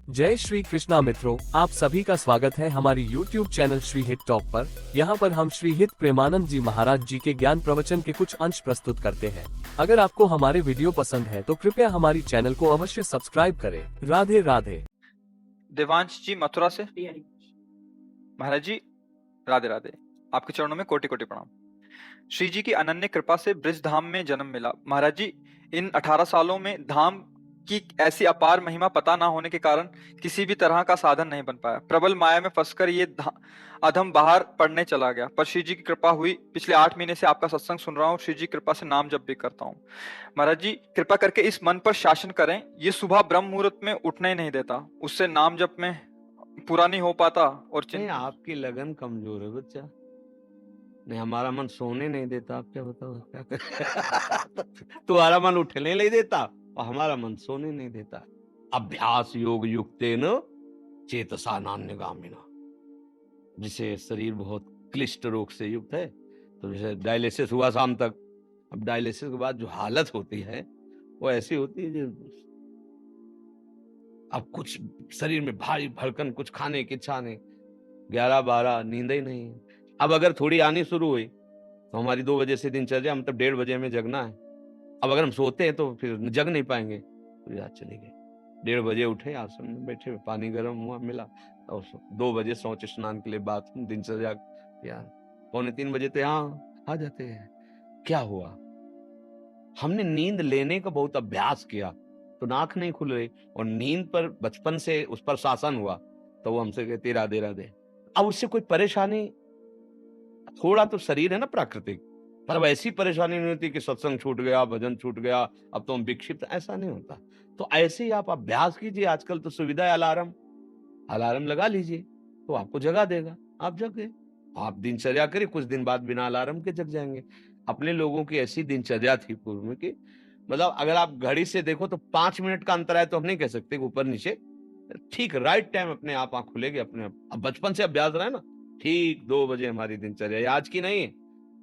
जय श्री कृष्णा मित्रों, आप सभी का स्वागत है हमारी YouTube चैनल श्री हित टॉप पर। यहाँ पर हम श्री हित प्रेमानंद जी महाराज जी के ज्ञान प्रवचन के कुछ अंश प्रस्तुत करते हैं। अगर आपको हमारे वीडियो पसंद है तो कृपया हमारी चैनल को अवश्य सब्सक्राइब करें। राधे राधे। देवांश जी मथुरा से। महाराज जी राधे राधे। आपके चरणों में कोटि कोटि प्रणाम। श्री जी की अनन्य कृपा से ब्रिज धाम में जन्म मिला। महाराज जी, इन 18 सालों में धाम की ऐसी अपार महिमा पता ना होने के कारण किसी भी तरह का साधन नहीं बन पाया। प्रबल माया में फंसकर ये अधम बाहर पढ़ने चला गया, पर श्री जी की कृपा हुई। पिछले 8 महीने से आपका सत्संग सुन रहा हूँ। श्री जी कृपा से नाम जप भी करता हूँ। महाराज जी, कृपा करके इस मन पर शासन करें। ये सुबह ब्रह्म मुहूर्त में उठने ही नहीं देता, उससे नाम जप में पूरा नहीं हो पाता। और नहीं, आपकी लगन कमजोर है बच्चा। नहीं, हमारा मन सोने नहीं देता। आप क्या बताओ क्या कर तुम्हारा मन उठने नहीं देता और हमारा मन सोने नहीं देता। अभ्यास योग युक्तेन चेतसा नान्यगामिना। जिसे शरीर बहुत क्लिष्ट रोग से युक्त है, तो जैसे डायलिसिस हुआ शाम तक, अब डायलिसिस के बाद जो हालत होती है वो ऐसी होती है जो अब कुछ शरीर में भारी भड़कन, कुछ खाने की इच्छा नहीं, 11-12 नींद ही नहीं। अब अगर थोड़ी आनी शुरू हुई तो हमारी 2 बजे से दिनचर्या, मतलब 1:30 बजे में जगना है। अब अगर हम सोते हैं तो फिर जग नहीं पाएंगे, तो याद चली गई। 1:30 बजे उठे, आसन में बैठे, पानी गर्म हुआ मिला, और 2 बजे शौच स्नान के लिए बाथरूम, दिनचर्या यार 2:45 बजे तो यहाँ आ जाते हैं। क्या हुआ? हमने नींद लेने का बहुत अभ्यास किया तो आंख नहीं खुल रही, और नींद पर बचपन से उस पर शासन हुआ तो वो हमसे कहती राधे राधे। अब उससे कोई परेशानी, थोड़ा तो शरीर है ना प्राकृतिक, पर अब ऐसी परेशानी नहीं होती कि सत्संग छूट गया, भजन छूट गया, अब तो हम विक्षिप्त, ऐसा नहीं होता। तो ऐसे ही आप अभ्यास कीजिए। आजकल तो सुविधा है, अलार्म लगा लीजिए तो आपको जगा देगा, आप जग गए। आप दिनचर्या करिए, कुछ दिन बाद बिना अलार्म के जग जाएंगे। अपने लोगों की ऐसी दिनचर्या थी पूर्व में कि मतलब अगर आप घड़ी से देखो तो 5 मिनट का अंतर है, तो हम नहीं कह सकते ऊपर नीचे, ठीक राइट टाइम अपने आप आंख खुलेगी अपने आप। अब बचपन से अभ्यास रहा है ना, ठीक 2 बजे हमारी दिनचर्या। आज की नहीं है,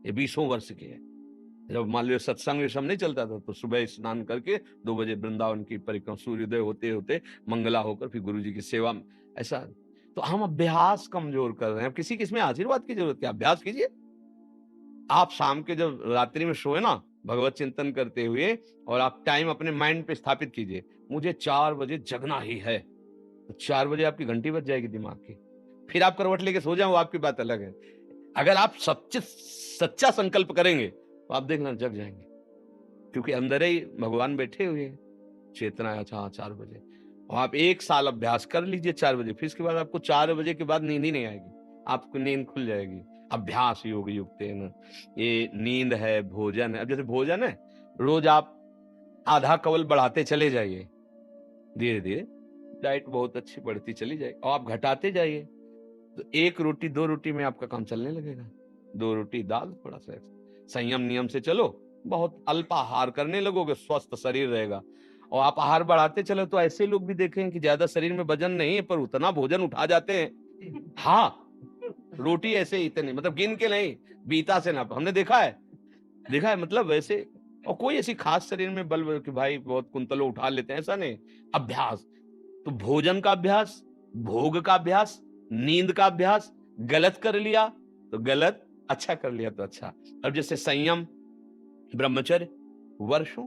ये 20 वर्ष की है। जब मान लो सत्संग विषम नहीं चलता था तो सुबह स्नान करके 2 बजे वृंदावन की परिक्रमा, सूर्योदय होते होते मंगला होकर फिर गुरु जी की सेवा में, ऐसा। तो हम अभ्यास कमजोर कर रहे हैं। किसी किसमें आशीर्वाद की जरूरत है, अभ्यास कीजिए। आप शाम के जब रात्रि में सोए ना, भगवत चिंतन करते हुए, और आप टाइम अपने माइंड पे स्थापित कीजिए, मुझे 4 बजे जगना ही है, तो 4 बजे आपकी घंटी बज जाएगी दिमाग की। फिर आप करवट लेके सो जाओ, आपकी बात अलग है। अगर आप सच्चा संकल्प करेंगे तो आप देखना जग जाएंगे, क्योंकि अंदर ही भगवान बैठे हुए हैं। चेतना है, अच्छा 4 बजे, और आप 1 साल अभ्यास कर लीजिए 4 बजे, फिर इसके बाद आपको 4 बजे के बाद नींद ही नहीं आएगी, आपको नींद खुल जाएगी। अभ्यास योग युक्तेन, ये नींद है, भोजन है। अब जैसे भोजन है, रोज आप आधा कवल बढ़ाते चले जाइए, धीरे धीरे डाइट बहुत अच्छी बढ़ती चली जाएगी, और आप घटाते जाइए तो 1 रोटी 2 रोटी में आपका काम चलने लगेगा। 2 रोटी दाल, थोड़ा सा संयम नियम से चलो, बहुत अल्पाहार करने लगोगे, स्वस्थ शरीर रहेगा। और आप आहार बढ़ाते चलो तो ऐसे लोग भी देखें कि ज्यादा शरीर में वजन नहीं है पर उतना भोजन उठा जाते हैं। हाँ, रोटी ऐसे ही इतने, मतलब गिन के नहीं, बीता से ना, हमने देखा है मतलब वैसे। और कोई ऐसी खास शरीर में बल कि भाई बहुत कुंतलों उठा लेते हैं, ऐसा नहीं। अभ्यास तो भोजन का अभ्यास, भोग का अभ्यास, नींद का अभ्यास। गलत कर लिया तो गलत, अच्छा कर लिया तो अच्छा। अब जैसे संयम, ब्रह्मचर्य, वर्षों,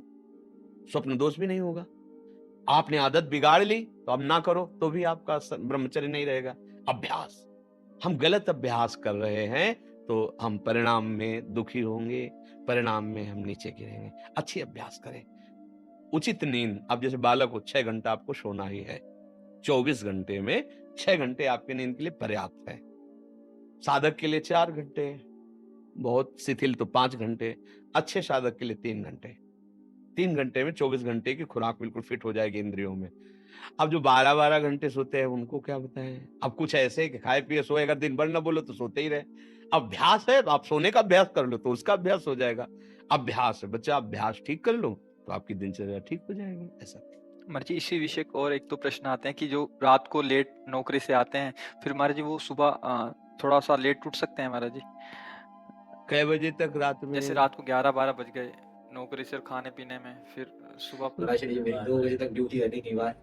स्वप्न दोष भी नहीं होगा। आपने आदत बिगाड़ ली तो अब ना करो तो भी आपका ब्रह्मचर्य नहीं रहेगा। अभ्यास, हम गलत अभ्यास कर रहे हैं तो हम परिणाम में दुखी होंगे, परिणाम में हम नीचे गिरेंगे। अच्छी अभ्यास करें, उचित नींद। अब जैसे बालक को 6 घंटा आपको सोना ही है, 24 घंटे में 6 घंटे आपकी नींद के लिए पर्याप्त है। साधक के लिए 4 घंटे, बहुत शिथिल तो 5 घंटे, अच्छे साधक के लिए 3 घंटे। 3 घंटे में 24 घंटे की खुराक बिल्कुल फिट हो जाएगी इंद्रियों में। अब जो 12-12 घंटे सोते हैं उनको क्या बताएं। अब कुछ ऐसे कि खाए पिए सोए, अगर दिन भर ना बोलो तो सोते ही रहे। अभ्यास है तो आप सोने का अभ्यास कर लो तो उसका अभ्यास हो जाएगा। अभ्यास है बच्चा, अभ्यास ठीक कर लो तो आपकी दिनचर्या ठीक हो जाएगी। ऐसा महाराज जी, इसी विषय को और एक तो प्रश्न आते हैं कि जो रात को लेट नौकरी से आते हैं, फिर महाराज जी वो सुबह थोड़ा सा लेट उठ सकते हैं महाराज जी? कै बजे तक रात में? जैसे रात को 11-12 बज गए नौकरी से और खाने पीने में, फिर सुबह 2 बजे तक ड्यूटी रहती, कई बार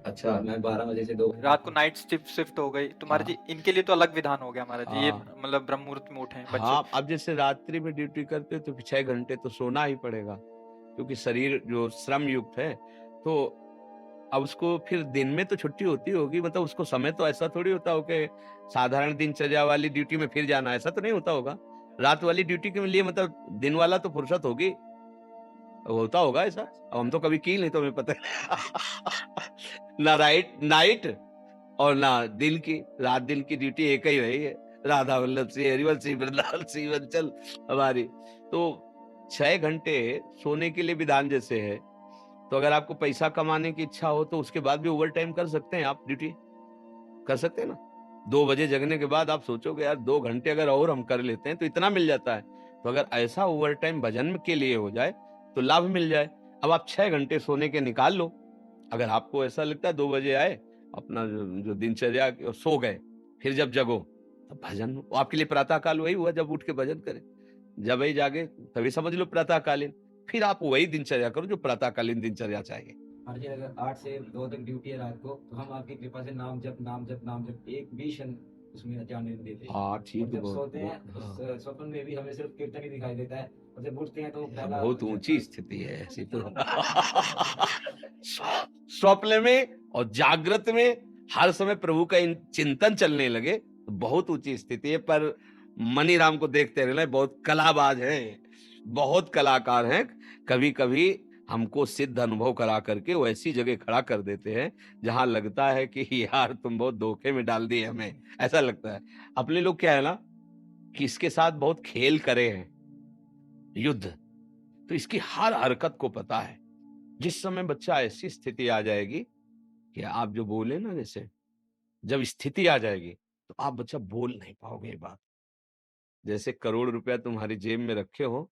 अच्छा, मैं 12 बजे से 2 बजे रात को नाइट शिफ्ट हो गई तो महाराज जी इनके लिए तो अलग विधान हो गया महाराज जी, ये हाँ। मतलब ब्रह्म मुहूर्त में उठे बच्चे। हाँ, अब जैसे रात्रि में ड्यूटी करते हो तो 6 घंटे तो सोना ही पड़ेगा, क्योंकि शरीर जो श्रम युक्त है, तो अब उसको फिर दिन में तो छुट्टी होती होगी, मतलब उसको समय तो ऐसा थोड़ी होता हो कि साधारण दिनचर्या वाली ड्यूटी में फिर जाना, ऐसा तो नहीं होता होगा। रात वाली ड्यूटी के लिए मतलब दिन वाला तो फुर्सत होगी, होता होगा ऐसा। अब हम तो कभी की नहीं, तो हमें पता है। ना नाइट और ना दिन की, रात दिन की ड्यूटी एक ही रही है। राधा वल्लभ श्री हरिवंश श्री वृंदावन श्री वंचल हमारी। तो 6 घंटे सोने के लिए विधान जैसे है, तो अगर आपको पैसा कमाने की इच्छा हो तो उसके बाद भी ओवर टाइम कर सकते हैं, आप ड्यूटी कर सकते हैं ना। 2 बजे जगने के बाद आप सोचोगे यार 2 घंटे अगर और हम कर लेते हैं तो इतना मिल जाता है। तो अगर ऐसा ओवर टाइम भजन के लिए हो जाए तो लाभ मिल जाए। अब आप 6 घंटे सोने के निकाल लो। अगर आपको ऐसा लगता है 2 बजे आए, अपना जो दिनचर्या सो गए, फिर जब जगो तब भजन वो आपके लिए प्रातः काल वही हुआ जब उठ के भजन करें। जब वही जागे तभी समझ लो प्रातः कालीन। फिर आप वही दिनचर्या करो जो प्रातःकालीन दिनचर्या चाहिए। महाराज जी, अगर 8 से 2 तक ड्यूटी है रात को, तो हम आपकी कृपा से नाम जप नाम जप नाम जप एक भी क्षण उसमें जाने नहीं देते। हाँ और ठीक जब बहुत सोते हैं हाँ। उस स्वप्न में भी हमें सिर्फ कीर्तन ही दिखाई देता है, और जब उठते हैं तो यह पहला बहुत ऊंची स्थिति है ऐसी तो। स्वप्न में और जागृत में हर समय प्रभु का चिंतन चलने लगे तो बहुत ऊंची स्थिति है। पर मनीराम को देखते रहना, बहुत कलाबाज हैं, बहुत कलाकार हैं। कभी कभी हमको सिद्ध अनुभव करा करके वो ऐसी जगह खड़ा कर देते हैं जहां लगता है कि यार तुम बहुत धोखे में डाल दिए हमें, ऐसा लगता है। अपने लोग क्या है ना कि इसके साथ बहुत खेल करे हैं, युद्ध, तो इसकी हर हरकत को पता है। जिस समय बच्चा ऐसी स्थिति आ जाएगी कि आप जो बोले ना, जैसे जब स्थिति आ जाएगी तो आप बच्चा बोल नहीं पाओगे। ये बात जैसे करोड़ रुपया तुम्हारी जेब में रखे हो,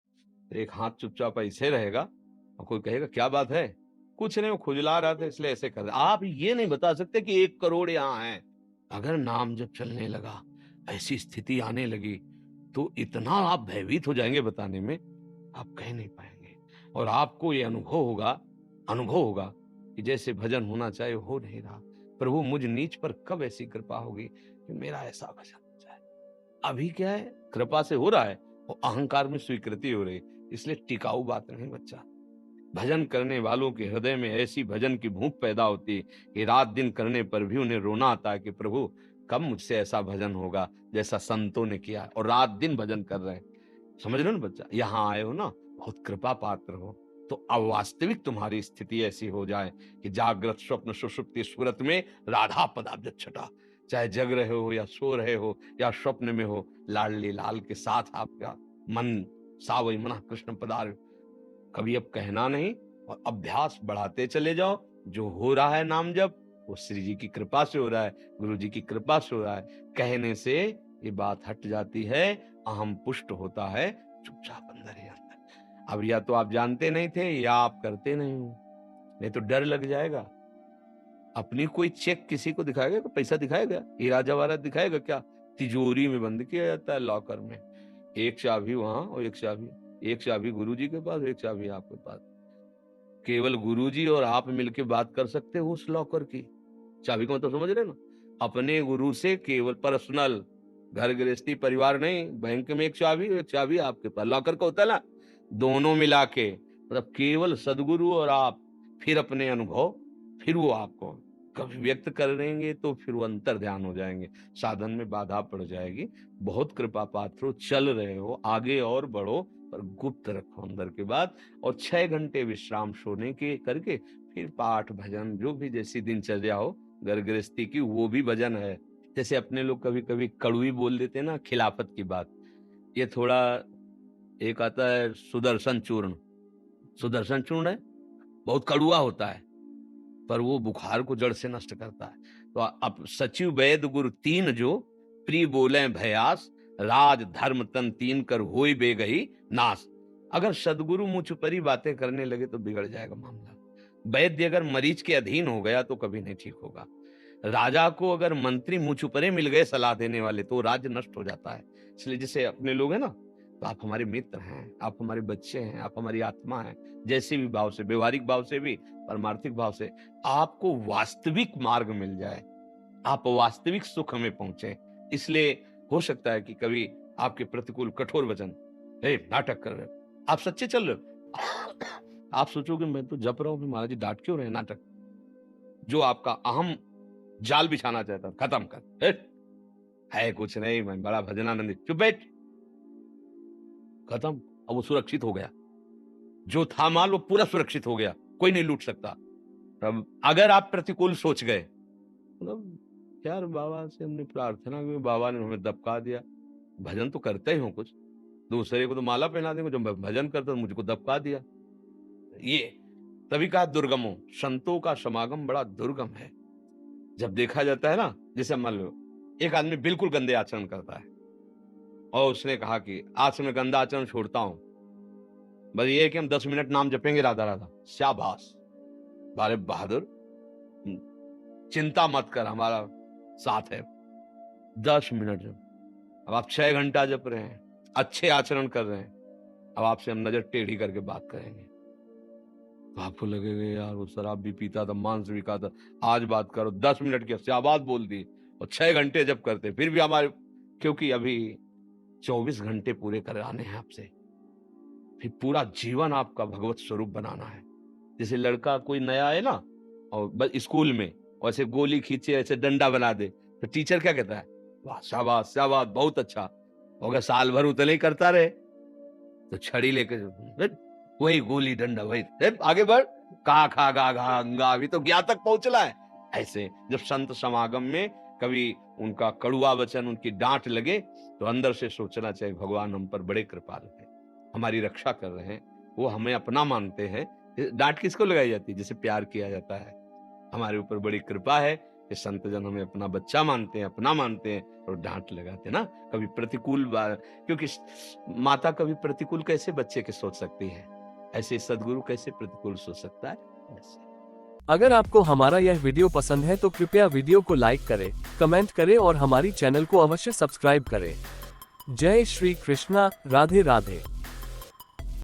एक हाथ चुपचाप ऐसे रहेगा और कोई कहेगा क्या बात है, कुछ नहीं वो खुजला रहा था इसलिए ऐसे कर रहा। आप ये नहीं बता सकते कि 1 करोड़ यहाँ है। अगर नाम जब चलने लगा, ऐसी स्थिति आने लगी, तो इतना आप भयभीत हो जाएंगे, बताने में आप कह नहीं पाएंगे। और आपको ये अनुभव होगा कि जैसे भजन होना चाहिए हो नहीं रहा। प्रभु मुझ नीच पर कब ऐसी कृपा होगी कि मेरा ऐसा भजन हो जाए। अभी क्या है, कृपा से हो रहा है और अहंकार में स्वीकृति हो रही, इसलिए टिकाऊ बात नहीं बच्चा। भजन करने वालों के हृदय में ऐसी भजन की भूख पैदा होती है कि रात दिन करने पर भी उन्हें रोना आता है कि प्रभु कब मुझसे ऐसा भजन होगा जैसा संतों ने किया, और रात दिन भजन कर रहे हैं। समझ रहे हो ना बच्चा, यहाँ आए हो ना, बहुत कृपा पात्र हो। तो अवास्तविक तुम्हारी स्थिति ऐसी हो जाए कि जागृत स्वप्न सुषुप्ति स्फुरत में राधा पदाब्ज छटा, चाहे जग रहे हो या सो रहे हो या स्वप्न में हो, लाडली लाल के साथ आपका मन सावई मना कृष्ण पदार। कभी अब कहना नहीं और अभ्यास बढ़ाते चले जाओ। जो हो रहा है नाम जप, वो श्री जी की कृपा से हो रहा है, गुरु जी की कृपा से हो रहा है। कहने से ये बात हट जाती है, अहम पुष्ट होता है, चुपचाप अंदर ही अंदर। अब या तो आप जानते नहीं थे या आप करते नहीं हो, नहीं तो डर लग जाएगा। अपनी कोई चेक किसी को दिखाएगा, कोई पैसा दिखाएगा, हीरा जवाहरात दिखाएगा क्या? तिजोरी में बंद किया जाता है लॉकर में। एक चाबी वहां और एक चाबी गुरुजी के पास, एक चाबी आपके पास। केवल गुरुजी और आप मिलके बात कर सकते हो उस लॉकर की चाबी को, मतलब समझ रहे ना। अपने गुरु से केवल पर्सनल, घर गृहस्थी परिवार नहीं, बैंक में एक चाबी आपके पास, लॉकर का होता है ना, दोनों मिला के, मतलब केवल सदगुरु और आप। फिर अपने अनुभव, फिर वो आपको कभी व्यक्त करेंगे तो फिर वो अंतर ध्यान हो जाएंगे, साधन में बाधा पड़ जाएगी। बहुत कृपा पात्र हो, चल रहे हो, आगे और बढ़ो, पर गुप्त रखो अंदर के बात। और 6 घंटे विश्राम सोने के करके फिर पाठ भजन जो भी जैसी दिनचर्या हो घर गृहस्थी की, वो भी भजन है। जैसे अपने लोग कभी कभी कड़वी बोल देते हैं ना, खिलाफत की बात। ये थोड़ा एक आता है सुदर्शन चूर्ण है, बहुत कड़वा होता है, पर वो बुखार को जड़ से नष्ट करता है। तो अब सचिव वैद गुरु तीन जो, प्रिय बोले भयास, राज धर्म तन तीन कर होई बेगही नाश। अगर सदगुरु मुंह छुपरी बातें करने लगे तो बिगड़ जाएगा मामला। वैद्य अगर मरीज के अधीन हो गया तो कभी नहीं ठीक होगा। राजा को अगर मंत्री मुंह छुपरे मिल गए सलाह देने वाले तो राज्य नष्ट हो जाता है। इसलिए जैसे अपने लोग है ना, तो आप हमारे मित्र हैं, आप हमारे बच्चे हैं, आप हमारी आत्मा हैं। जैसे भी भाव से, व्यवहारिक भाव से भी, परमार्थिक भाव से आपको वास्तविक मार्ग मिल जाए, आप वास्तविक सुख में पहुंचे। इसलिए हो सकता है कि कभी आपके प्रतिकूल कठोर वचन, हे नाटक कर रहे हो, आप सच्चे चल रहे हो, आप सोचोगे मैं तो जप रहा हूं, फिर महाराज जी डांट क्यों रहे हैं? नाटक। जो आपका अहम जाल बिछाना चाहता, खत्म कर। है कुछ नहीं, मैं बड़ा भजनानंदी, चुप बैठ, खत्म। अब वो सुरक्षित हो गया, जो था माल वो पूरा सुरक्षित हो गया, कोई नहीं लूट सकता। तब अगर आप प्रतिकूल सोच गए, मतलब यार बाबा से हमने प्रार्थना की, बाबा ने हमें दबका दिया, भजन तो करते ही हो कुछ, दूसरे को तो माला पहना देंगे, जो भजन करता मुझको दबका दिया। ये तभी कहा दुर्गमो, संतों का समागम बड़ा दुर्गम है। जब देखा जाता है ना, जैसे मान लो एक आदमी बिल्कुल गंदे आचरण करता है और उसने कहा कि आज से मैं गंदा आचरण छोड़ता हूं, बस ये है कि हम 10 मिनट नाम जपेंगे राधा राधा। शाबाश, बारे बहादुर, चिंता मत कर, हमारा साथ है। 10 मिनट जब, अब आप 6 घंटा जप रहे हैं, अच्छे आचरण कर रहे हैं, अब आपसे हम नजर टेढ़ी करके बात करेंगे तो आपको लगेगा यार वो शराब भी पीता था, मांस भी खाता, आज बात करो। 10 मिनट की शाबाश बोल दी और 6 घंटे जब करते फिर भी हमारे, क्योंकि अभी 24 घंटे पूरे कराने हैं आपसे, फिर पूरा जीवन आपका भगवत स्वरूप बनाना है। जैसे लड़का कोई नया है ना और बस स्कूल में वैसे गोली खींचे, ऐसे डंडा बना दे, तो टीचर क्या कहता है? वाह शाबाश शाबाश, बहुत अच्छा। अगर साल भर उतना ही करता रहे तो छड़ी लेके वही गोली डंडा, वही आगे बढ़, का खा गा घा अंगा, अभी तो ज्ञा तक पहुंचना है। ऐसे जब संत समागम में कभी उनका कड़ुआ वचन, उनकी डांट लगे, तो अंदर से सोचना चाहिए भगवान हम पर बड़े कृपालु हैं, हमारी रक्षा कर रहे हैं, वो हमें अपना मानते हैं। डांट किसको लगाई जाती है? जिसे प्यार किया जाता है। हमारे ऊपर बड़ी कृपा है कि संत जन हमें अपना बच्चा मानते हैं, अपना मानते हैं और डांट लगाते हैं ना। कभी प्रतिकूल, क्योंकि माता कभी प्रतिकूल कैसे बच्चे के सोच सकती है, ऐसे सदगुरु कैसे प्रतिकूल सोच सकता है? ऐसे। अगर आपको हमारा यह वीडियो पसंद है तो कृपया वीडियो को लाइक करें, कमेंट करें और हमारी चैनल को अवश्य सब्सक्राइब करें। जय श्री कृष्णा, राधे राधे।